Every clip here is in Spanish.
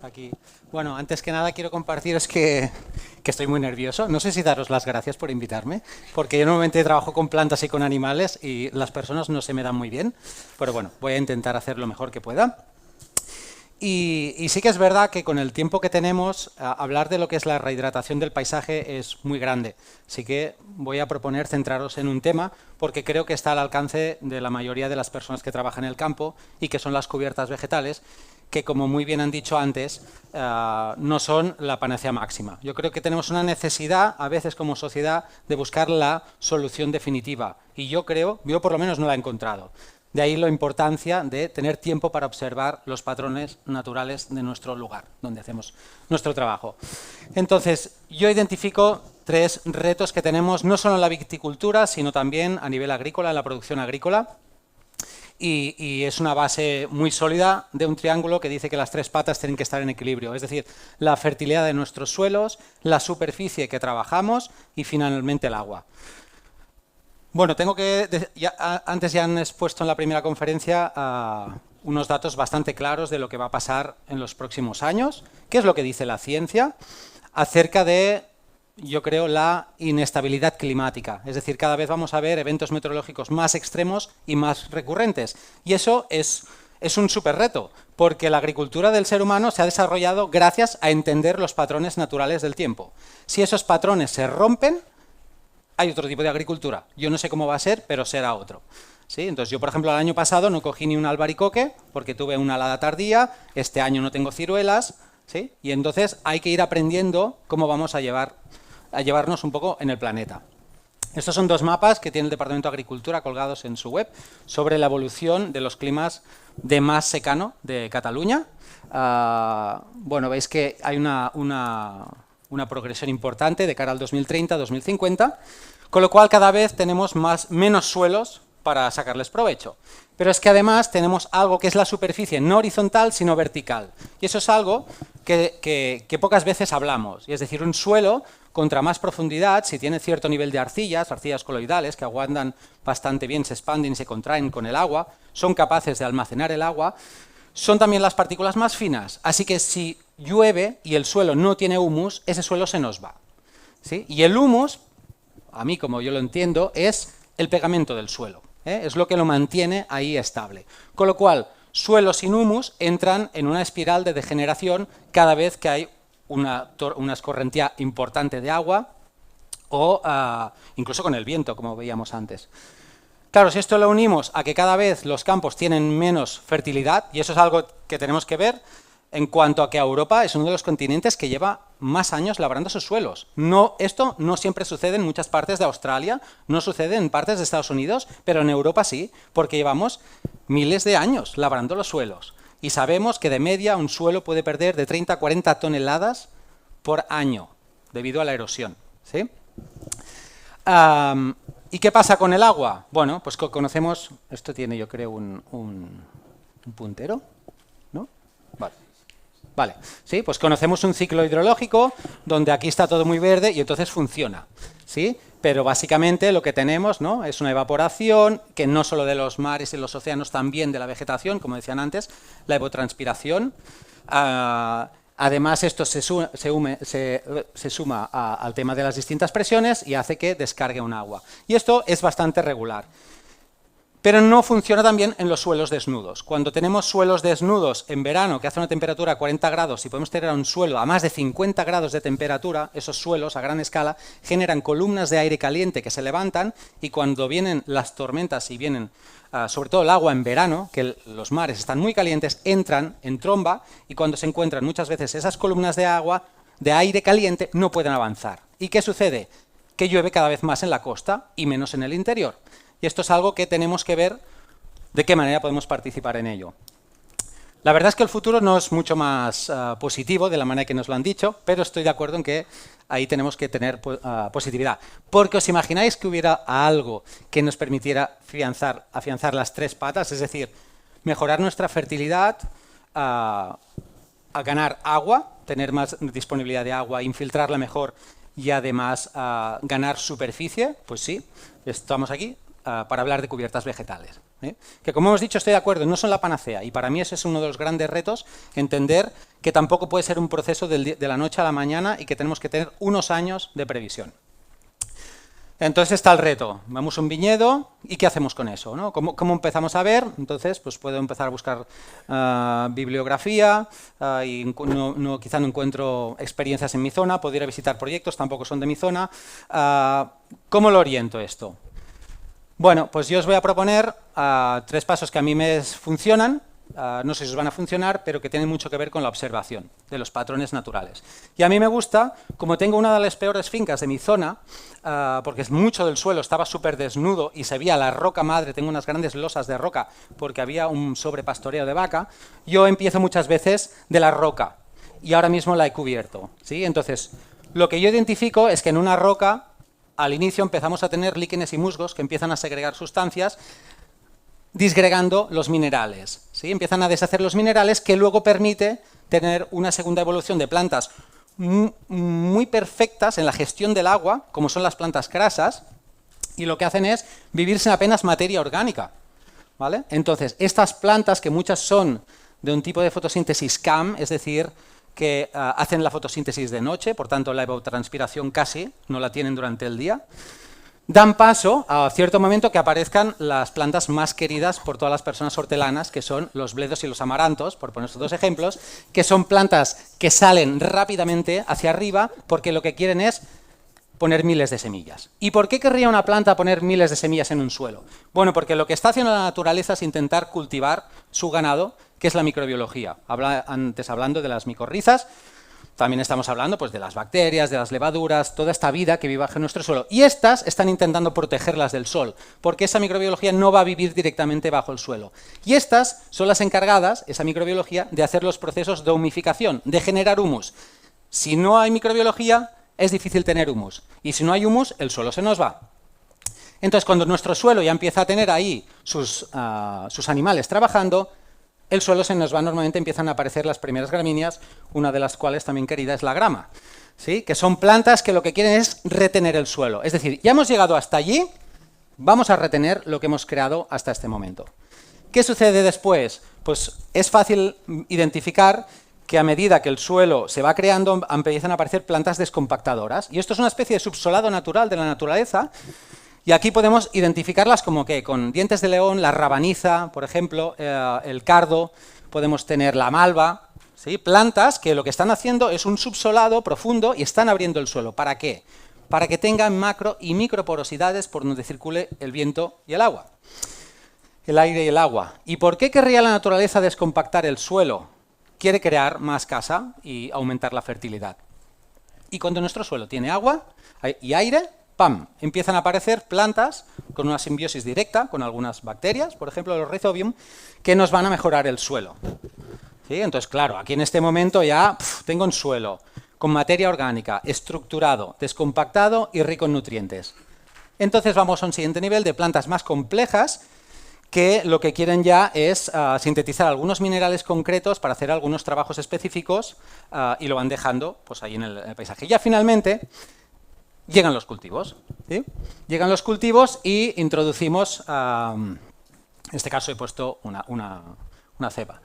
aquí. Bueno, antes que nada quiero compartiros que estoy muy nervioso. No sé si daros las gracias por invitarme, porque yo normalmente trabajo con plantas y con animales y las personas no se me dan muy bien, pero bueno, voy a intentar hacer lo mejor que pueda. Y sí que es verdad que con el tiempo que tenemos, hablar de lo que es la rehidratación del paisaje es muy grande. Así que voy a proponer centraros en un tema porque creo que está al alcance de la mayoría de las personas que trabajan en el campo y que son las cubiertas vegetales, que como muy bien han dicho antes, no son la panacea máxima. Yo creo que tenemos una necesidad, a veces como sociedad, de buscar la solución definitiva. Y yo por lo menos no la he encontrado. De ahí la importancia de tener tiempo para observar los patrones naturales de nuestro lugar, donde hacemos nuestro trabajo. Entonces, yo identifico 3 retos que tenemos, no solo en la viticultura, sino también a nivel agrícola, en la producción agrícola. Y es una base muy sólida de un triángulo que dice que las 3 patas tienen que estar en equilibrio, es decir, la fertilidad de nuestros suelos, la superficie que trabajamos y finalmente el agua. Bueno, antes ya han expuesto en la primera conferencia unos datos bastante claros de lo que va a pasar en los próximos años. ¿Qué es lo que dice la ciencia acerca de, yo creo, la inestabilidad climática? Es decir, cada vez vamos a ver eventos meteorológicos más extremos y más recurrentes. Y eso es un súper reto, porque la agricultura del ser humano se ha desarrollado gracias a entender los patrones naturales del tiempo. Si esos patrones se rompen, hay otro tipo de agricultura. Yo no sé cómo va a ser, pero será otro. ¿Sí? Entonces yo, por ejemplo, el año pasado no cogí ni un albaricoque porque tuve una helada tardía, este año no tengo ciruelas, ¿sí? Y entonces hay que ir aprendiendo cómo vamos a llevarnos un poco en el planeta. Estos son 2 mapas que tiene el Departamento de Agricultura colgados en su web sobre la evolución de los climas de más secano de Cataluña. Bueno, veis que hay una progresión importante de cara al 2030-2050, con lo cual cada vez tenemos menos suelos para sacarles provecho. Pero es que además tenemos algo que es la superficie no horizontal, sino vertical. Y eso es algo que pocas veces hablamos. Y es decir, un suelo, contra más profundidad, si tiene cierto nivel de arcillas coloidales, que aguantan bastante bien, se expanden y se contraen con el agua, son capaces de almacenar el agua, son también las partículas más finas. Así que si llueve y el suelo no tiene humus, ese suelo se nos va. ¿Sí? Y el humus, a mí como yo lo entiendo, es el pegamento del suelo. Es lo que lo mantiene ahí estable. Con lo cual, suelos sin humus entran en una espiral de degeneración cada vez que hay una escorrentía importante de agua o incluso con el viento, como veíamos antes. Claro, si esto lo unimos a que cada vez los campos tienen menos fertilidad, y eso es algo que tenemos que ver en cuanto a que Europa es uno de los continentes que lleva más años labrando sus suelos. Esto no siempre sucede en muchas partes de Australia, no sucede en partes de Estados Unidos, pero en Europa sí, porque llevamos miles de años labrando los suelos. Y sabemos que de media un suelo puede perder de 30 a 40 toneladas por año debido a la erosión. ¿Sí? ¿Y qué pasa con el agua? Bueno, pues conocemos, esto tiene yo creo un puntero, ¿no? Vale, sí, pues conocemos un ciclo hidrológico donde aquí está todo muy verde y entonces funciona, ¿sí? Pero básicamente lo que tenemos, ¿no?, es una evaporación que no solo de los mares y los océanos, también de la vegetación, como decían antes, la evapotranspiración. Además, esto se suma al tema de las distintas presiones y hace que descargue un agua. Y esto es bastante regular. Pero no funciona también en los suelos desnudos. Cuando tenemos suelos desnudos en verano que hace una temperatura a 40 grados y podemos tener un suelo a más de 50 grados de temperatura, esos suelos a gran escala generan columnas de aire caliente que se levantan y cuando vienen las tormentas y vienen sobre todo el agua en verano, que los mares están muy calientes, entran en tromba y cuando se encuentran muchas veces esas columnas de agua, de aire caliente, no pueden avanzar. ¿Y qué sucede? Que llueve cada vez más en la costa y menos en el interior. Y esto es algo que tenemos que ver de qué manera podemos participar en ello. La verdad es que el futuro no es mucho más positivo de la manera que nos lo han dicho, pero estoy de acuerdo en que ahí tenemos que tener positividad. Porque os imagináis que hubiera algo que nos permitiera afianzar las 3 patas, es decir, mejorar nuestra fertilidad, a ganar agua, tener más disponibilidad de agua, infiltrarla mejor y además ganar superficie. Pues sí, estamos aquí para hablar de cubiertas vegetales. ¿eh? Que como hemos dicho, estoy de acuerdo, no son la panacea, y para mí ese es uno de los grandes retos, entender que tampoco puede ser un proceso de la noche a la mañana y que tenemos que tener unos años de previsión. Entonces está el reto, vamos a un viñedo y ¿qué hacemos con eso? ¿No? ¿Cómo empezamos a ver? Entonces pues puedo empezar a buscar bibliografía, y quizá no encuentro experiencias en mi zona, puedo ir a visitar proyectos, tampoco son de mi zona. ¿Cómo lo oriento esto? Bueno, pues yo os voy a proponer 3 pasos que a mí me funcionan. No sé si os van a funcionar, pero que tienen mucho que ver con la observación de los patrones naturales. Y a mí me gusta, como tengo una de las peores fincas de mi zona, porque es mucho del suelo, estaba súper desnudo y se veía la roca madre, tengo unas grandes losas de roca porque había un sobrepastoreo de vaca, yo empiezo muchas veces de la roca y ahora mismo la he cubierto, ¿sí? Entonces, lo que yo identifico es que en una roca, al inicio empezamos a tener líquenes y musgos que empiezan a segregar sustancias, disgregando los minerales, ¿sí? Empiezan a deshacer los minerales, que luego permite tener una segunda evolución de plantas muy perfectas en la gestión del agua, como son las plantas crasas, y lo que hacen es vivir sin apenas materia orgánica, ¿vale? Entonces, estas plantas, que muchas son de un tipo de fotosíntesis CAM, es decir, que hacen la fotosíntesis de noche, por tanto la evapotranspiración casi no la tienen durante el día, dan paso a cierto momento que aparezcan las plantas más queridas por todas las personas hortelanas, que son los bledos y los amarantos, por poner estos 2 ejemplos, que son plantas que salen rápidamente hacia arriba porque lo que quieren es poner miles de semillas. ¿Y por qué querría una planta poner miles de semillas en un suelo? Bueno, porque lo que está haciendo la naturaleza es intentar cultivar su ganado, que es la microbiología. Antes hablando de las micorrizas, también estamos hablando pues, de las bacterias, de las levaduras, toda esta vida que vive bajo nuestro suelo. Y estas están intentando protegerlas del sol, porque esa microbiología no va a vivir directamente bajo el suelo. Y estas son las encargadas, esa microbiología, de hacer los procesos de humificación, de generar humus. Si no hay microbiología, es difícil tener humus. Y si no hay humus, el suelo se nos va. Entonces, cuando nuestro suelo ya empieza a tener ahí sus animales trabajando, el suelo se nos va, normalmente empiezan a aparecer las primeras gramíneas, una de las cuales también querida es la grama, ¿sí? Que son plantas que lo que quieren es retener el suelo. Es decir, ya hemos llegado hasta allí, vamos a retener lo que hemos creado hasta este momento. ¿Qué sucede después? Pues es fácil identificar que a medida que el suelo se va creando, empiezan a aparecer plantas descompactadoras. Y esto es una especie de subsolado natural de la naturaleza. Y aquí podemos identificarlas como que con dientes de león, la rabaniza, por ejemplo, el cardo, podemos tener la malva, ¿sí? Plantas que lo que están haciendo es un subsolado profundo y están abriendo el suelo. ¿Para qué? Para que tengan macro y microporosidades por donde circule el viento y el agua, el aire y el agua. ¿Y por qué querría la naturaleza descompactar el suelo? Quiere crear más casa y aumentar la fertilidad. Y cuando nuestro suelo tiene agua y aire, ¡pam!, empiezan a aparecer plantas con una simbiosis directa con algunas bacterias, por ejemplo los Rhizobium, que nos van a mejorar el suelo, ¿sí? Entonces, claro, aquí en este momento ya tengo un suelo con materia orgánica, estructurado, descompactado y rico en nutrientes. Entonces vamos a un siguiente nivel de plantas más complejas que lo que quieren ya es sintetizar algunos minerales concretos para hacer algunos trabajos específicos y lo van dejando pues, ahí en el paisaje. Ya finalmente llegan los cultivos, ¿sí? Llegan los cultivos y introducimos, en este caso he puesto una cepa.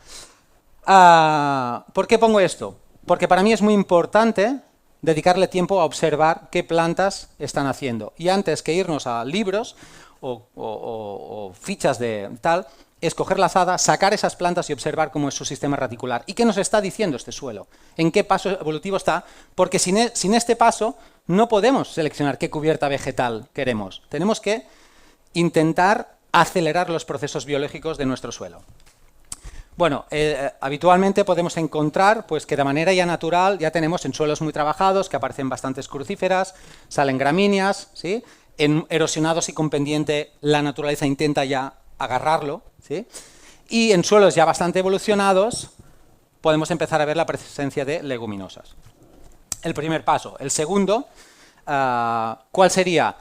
¿Por qué pongo esto? Porque para mí es muy importante dedicarle tiempo a observar qué plantas están haciendo. Y antes que irnos a libros o fichas de tal, escoger la azada, sacar esas plantas y observar cómo es su sistema radicular. ¿Y qué nos está diciendo este suelo? ¿En qué paso evolutivo está? Porque sin este paso no podemos seleccionar qué cubierta vegetal queremos. Tenemos que intentar acelerar los procesos biológicos de nuestro suelo. Bueno, habitualmente podemos encontrar pues, que de manera ya natural ya tenemos en suelos muy trabajados que aparecen bastantes crucíferas, salen gramíneas, ¿sí? En erosionados y con pendiente la naturaleza intenta ya agarrarlo, ¿sí? Y en suelos ya bastante evolucionados podemos empezar a ver la presencia de leguminosas. El primer paso. El segundo, ¿cuál sería?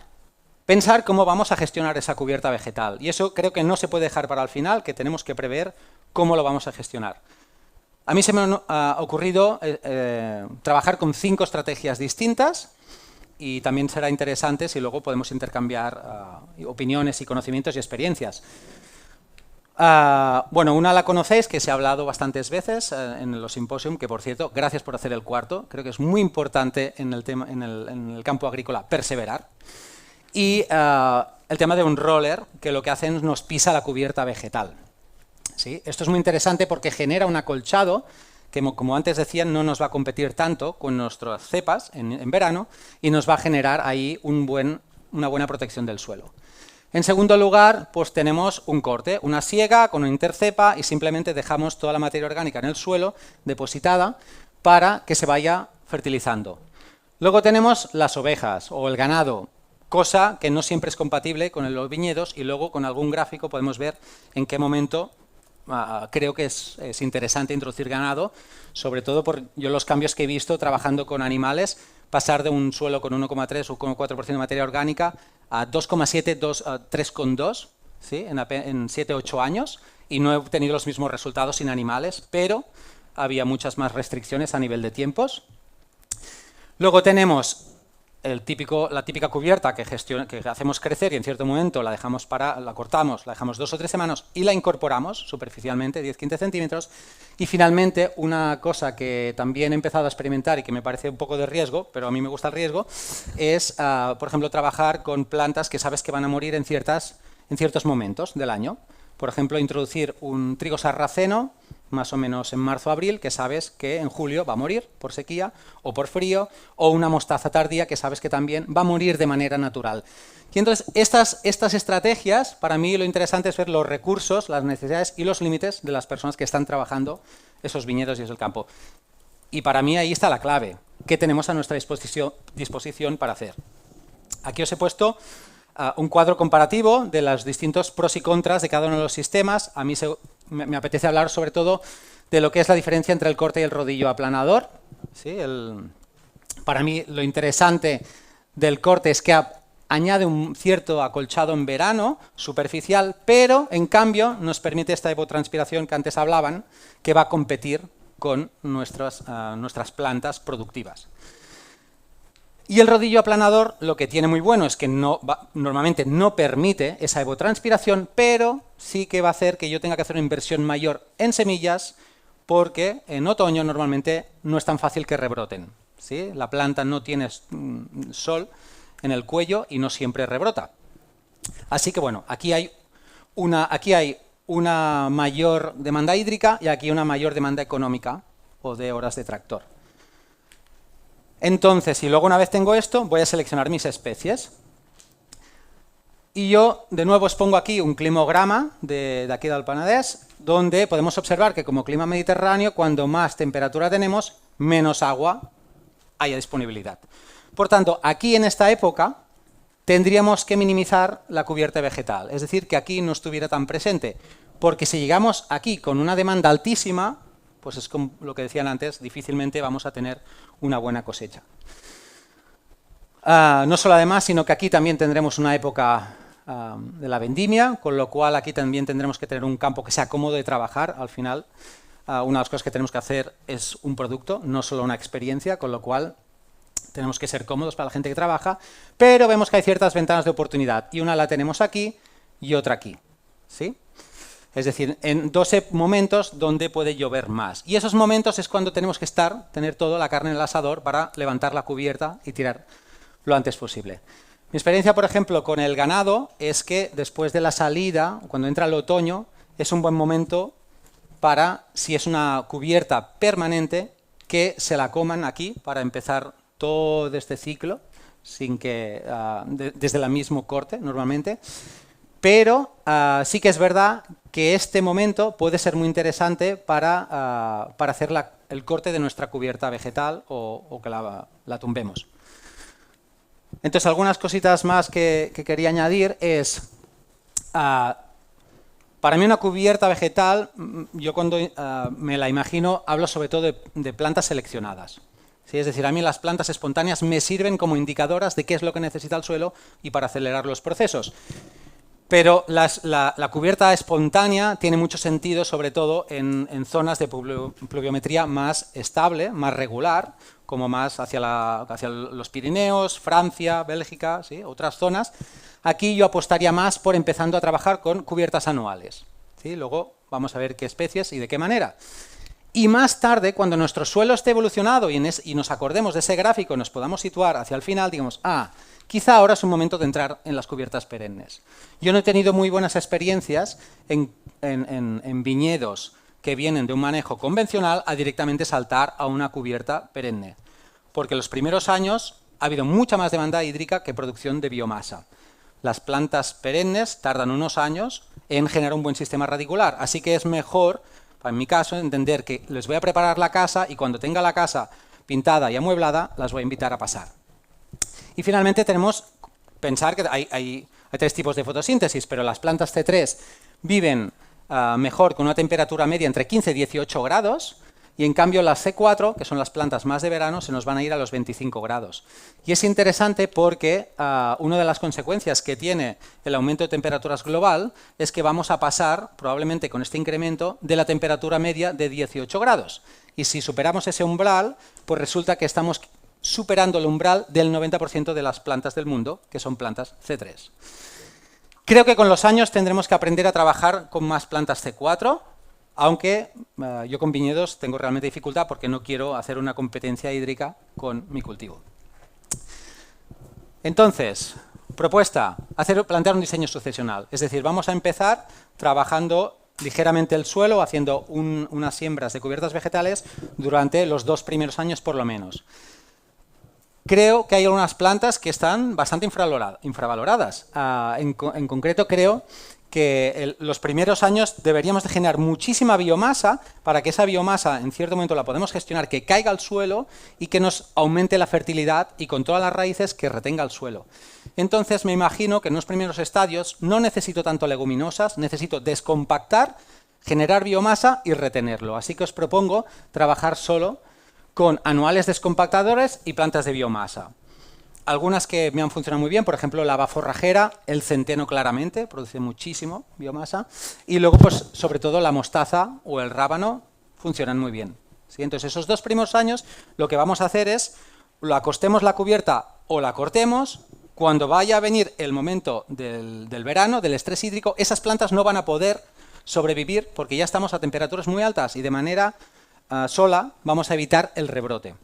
Pensar cómo vamos a gestionar esa cubierta vegetal. Y eso creo que no se puede dejar para el final, que tenemos que prever cómo lo vamos a gestionar. A mí se me ha ocurrido trabajar con 5 estrategias distintas y también será interesante si luego podemos intercambiar opiniones y conocimientos y experiencias. Bueno, una la conocéis, que se ha hablado bastantes veces en los simposium, que por cierto, gracias por hacer el cuarto. Creo que es muy importante en el campo agrícola perseverar. Y el tema de un roller, que lo que hace es nos pisa la cubierta vegetal. ¿Sí? Esto es muy interesante porque genera un acolchado que, como antes decía, no nos va a competir tanto con nuestras cepas en verano y nos va a generar ahí una buena protección del suelo. En segundo lugar, pues tenemos un corte, una siega con una intercepa y simplemente dejamos toda la materia orgánica en el suelo depositada para que se vaya fertilizando. Luego tenemos las ovejas o el ganado, cosa que no siempre es compatible con los viñedos, y luego con algún gráfico podemos ver en qué momento creo que es interesante introducir ganado, sobre todo por yo los cambios que he visto trabajando con animales, pasar de un suelo con 1,3 o 1,4% de materia orgánica a 2,7, 3,2, ¿sí? en 7-8 años, y no he obtenido los mismos resultados sin animales, pero había muchas más restricciones a nivel de tiempos. Luego tenemos la típica cubierta que hacemos crecer y en cierto momento la cortamos, la dejamos 2 o 3 semanas y la incorporamos superficialmente, 10-15 centímetros. Y finalmente, una cosa que también he empezado a experimentar y que me parece un poco de riesgo, pero a mí me gusta el riesgo, es, por ejemplo, trabajar con plantas que sabes que van a morir en ciertos momentos del año. Por ejemplo, introducir un trigo sarraceno más o menos en marzo-abril, que sabes que en julio va a morir por sequía o por frío, o una mostaza tardía que sabes que también va a morir de manera natural. Y entonces estas estrategias, para mí lo interesante es ver los recursos, las necesidades y los límites de las personas que están trabajando esos viñedos y esos campo. Y para mí ahí está la clave, que tenemos a nuestra disposición para hacer. Aquí os he puesto un cuadro comparativo de los distintos pros y contras de cada uno de los sistemas. A mí me apetece hablar sobre todo de lo que es la diferencia entre el corte y el rodillo aplanador. ¿Sí? Para mí lo interesante del corte es que añade un cierto acolchado en verano, superficial, pero en cambio nos permite esta evapotranspiración que antes hablaban, que va a competir con nuestras plantas productivas. Y el rodillo aplanador lo que tiene muy bueno es que normalmente no permite esa evapotranspiración, pero sí que va a hacer que yo tenga que hacer una inversión mayor en semillas, porque en otoño normalmente no es tan fácil que rebroten, ¿sí? La planta no tiene sol en el cuello y no siempre rebrota. Así que bueno, aquí hay una mayor demanda hídrica y aquí una mayor demanda económica o de horas de tractor. Entonces, y luego una vez tengo esto, voy a seleccionar mis especies. Y yo, de nuevo, os pongo aquí un climograma de aquí del Penedès, donde podemos observar que como clima mediterráneo, cuando más temperatura tenemos, menos agua hay a disponibilidad. Por tanto, aquí en esta época tendríamos que minimizar la cubierta vegetal, es decir, que aquí no estuviera tan presente, porque si llegamos aquí con una demanda altísima, pues es como lo que decían antes, difícilmente vamos a tener una buena cosecha. No solo además, sino que aquí también tendremos una época de la vendimia, con lo cual aquí también tendremos que tener un campo que sea cómodo de trabajar. Al final, una de las cosas que tenemos que hacer es un producto, no solo una experiencia, con lo cual tenemos que ser cómodos para la gente que trabaja, pero vemos que hay ciertas ventanas de oportunidad, y una la tenemos aquí y otra aquí, ¿sí? Es decir, en 2 momentos donde puede llover más. Y esos momentos es cuando tenemos que tener toda la carne en el asador para levantar la cubierta y tirar lo antes posible. Mi experiencia, por ejemplo, con el ganado es que después de la salida, cuando entra el otoño, es un buen momento para, si es una cubierta permanente, que se la coman aquí para empezar todo este ciclo, sin que desde el mismo corte normalmente. Pero sí que es verdad que este momento puede ser muy interesante para hacer el corte de nuestra cubierta vegetal o que la tumbemos. Entonces, algunas cositas más que quería añadir es, para mí una cubierta vegetal, yo cuando me la imagino, hablo sobre todo de plantas seleccionadas. ¿Sí? Es decir, a mí las plantas espontáneas me sirven como indicadoras de qué es lo que necesita el suelo y para acelerar los procesos. Pero la cubierta espontánea tiene mucho sentido, sobre todo en zonas de pluviometría más estable, más regular, como más hacia los Pirineos, Francia, Bélgica, ¿sí? Otras zonas. Aquí yo apostaría más por empezando a trabajar con cubiertas anuales, ¿sí? Luego vamos a ver qué especies y de qué manera. Y más tarde, cuando nuestro suelo esté evolucionado y nos acordemos de ese gráfico, nos podamos situar hacia el final, digamos, quizá ahora es un momento de entrar en las cubiertas perennes. Yo no he tenido muy buenas experiencias en viñedos que vienen de un manejo convencional a directamente saltar a una cubierta perenne, porque los primeros años ha habido mucha más demanda hídrica que producción de biomasa. Las plantas perennes tardan unos años en generar un buen sistema radicular, así que es mejor, en mi caso, entender que les voy a preparar la casa y cuando tenga la casa pintada y amueblada, las voy a invitar a pasar. Y finalmente tenemos pensar que hay 3 tipos de fotosíntesis, pero las plantas C3 viven mejor con una temperatura media entre 15 y 18 grados, y en cambio las C4, que son las plantas más de verano, se nos van a ir a los 25 grados. Y es interesante porque una de las consecuencias que tiene el aumento de temperaturas global es que vamos a pasar, probablemente con este incremento, de la temperatura media de 18 grados. Y si superamos ese umbral, pues resulta que estamos superando el umbral del 90% de las plantas del mundo, que son plantas C3. Creo que con los años tendremos que aprender a trabajar con más plantas C4, aunque yo con viñedos tengo realmente dificultad porque no quiero hacer una competencia hídrica con mi cultivo. Entonces, propuesta, plantear un diseño sucesional. Es decir, vamos a empezar trabajando ligeramente el suelo, haciendo unas siembras de cubiertas vegetales durante los 2 primeros años por lo menos. Creo que hay algunas plantas que están bastante infravaloradas. En concreto, creo que los primeros años deberíamos de generar muchísima biomasa para que esa biomasa en cierto momento la podemos gestionar, que caiga al suelo y que nos aumente la fertilidad y con todas las raíces que retenga el suelo. Entonces me imagino que en los primeros estadios no necesito tanto leguminosas, necesito descompactar, generar biomasa y retenerlo. Así que os propongo trabajar solo con anuales descompactadores y plantas de biomasa. Algunas que me han funcionado muy bien, por ejemplo, la haba forrajera, el centeno claramente, produce muchísimo biomasa, y luego, pues, sobre todo la mostaza o el rábano funcionan muy bien. ¿Sí? Entonces, esos 2 primeros años, lo que vamos a hacer es, lo acostemos la cubierta o la cortemos, cuando vaya a venir el momento del verano, del estrés hídrico, esas plantas no van a poder sobrevivir porque ya estamos a temperaturas muy altas y de manera sola vamos a evitar el rebrote.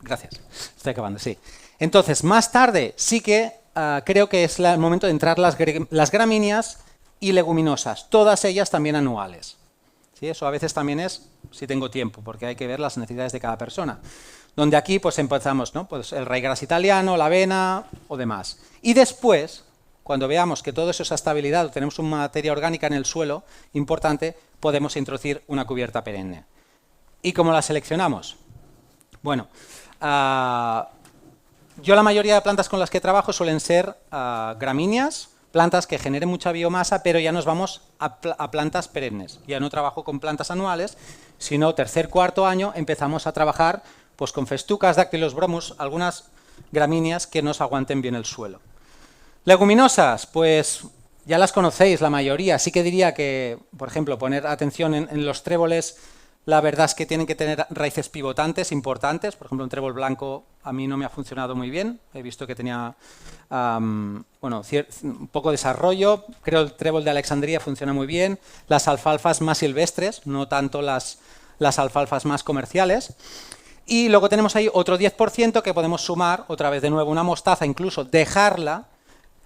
Gracias. Estoy acabando, sí. Entonces, más tarde sí que creo que es el momento de entrar las gramíneas y leguminosas, todas ellas también anuales. ¿Sí? Eso a veces también es si tengo tiempo, porque hay que ver las necesidades de cada persona. Donde aquí pues empezamos, ¿no? Pues el ryegrass italiano, la avena o demás. Y después, cuando veamos que todo eso es estabilidad, tenemos una materia orgánica en el suelo importante, podemos introducir una cubierta perenne. ¿Y cómo la seleccionamos? Bueno, yo la mayoría de plantas con las que trabajo suelen ser gramíneas, plantas que generen mucha biomasa, pero ya nos vamos a plantas perennes. Ya no trabajo con plantas anuales, sino tercer, cuarto año empezamos a trabajar pues, con festucas, dáctilos, bromus, algunas gramíneas que nos aguanten bien el suelo. Leguminosas, pues ya las conocéis la mayoría. Sí que diría que, por ejemplo, poner atención en los tréboles. La verdad es que tienen que tener raíces pivotantes importantes. Por ejemplo, un trébol blanco a mí no me ha funcionado muy bien. He visto que tenía un poco de desarrollo. Creo que el trébol de Alexandría funciona muy bien. Las alfalfas más silvestres, no tanto las alfalfas más comerciales. Y luego tenemos ahí otro 10% que podemos sumar, otra vez de nuevo una mostaza, incluso dejarla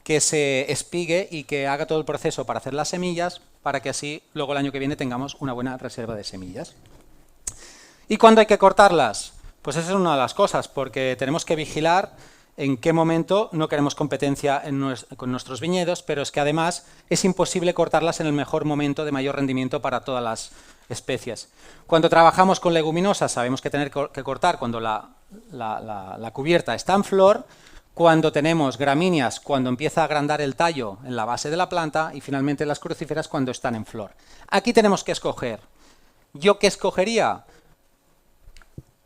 que se espigue y que haga todo el proceso para hacer las semillas, para que así luego el año que viene tengamos una buena reserva de semillas. ¿Y cuándo hay que cortarlas? Pues esa es una de las cosas, porque tenemos que vigilar en qué momento no queremos competencia con nuestros viñedos, pero es que además es imposible cortarlas en el mejor momento de mayor rendimiento para todas las especies. Cuando trabajamos con leguminosas sabemos que tener que cortar cuando la cubierta está en flor, cuando tenemos gramíneas, cuando empieza a agrandar el tallo en la base de la planta y finalmente las crucíferas cuando están en flor. Aquí tenemos que escoger. ¿Yo qué escogería?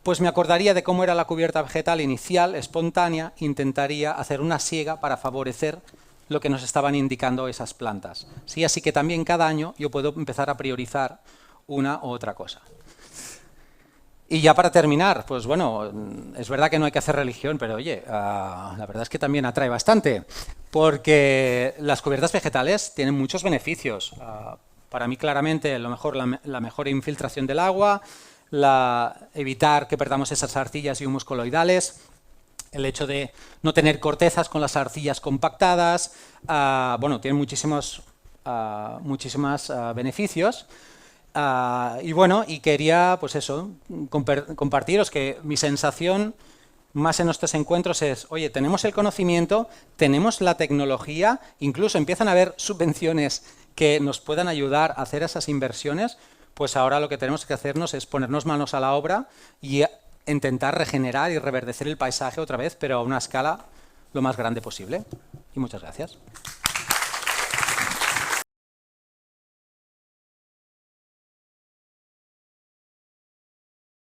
Pues me acordaría de cómo era la cubierta vegetal inicial, espontánea, intentaría hacer una siega para favorecer lo que nos estaban indicando esas plantas. ¿Sí? Así que también cada año yo puedo empezar a priorizar una u otra cosa. Y ya para terminar, pues bueno, es verdad que no hay que hacer religión, pero oye, la verdad es que también atrae bastante, porque las cubiertas vegetales tienen muchos beneficios. Para mí, claramente, la mejor infiltración del agua, evitar que perdamos esas arcillas y humus coloidales, el hecho de no tener cortezas con las arcillas compactadas, bueno, tienen muchísimos beneficios. Y bueno, y quería, pues eso, compartiros que mi sensación más en estos encuentros es, oye, tenemos el conocimiento, tenemos la tecnología, incluso empiezan a haber subvenciones que nos puedan ayudar a hacer esas inversiones, pues ahora lo que tenemos que hacernos es ponernos manos a la obra y intentar regenerar y reverdecer el paisaje otra vez, pero a una escala lo más grande posible. Y muchas gracias.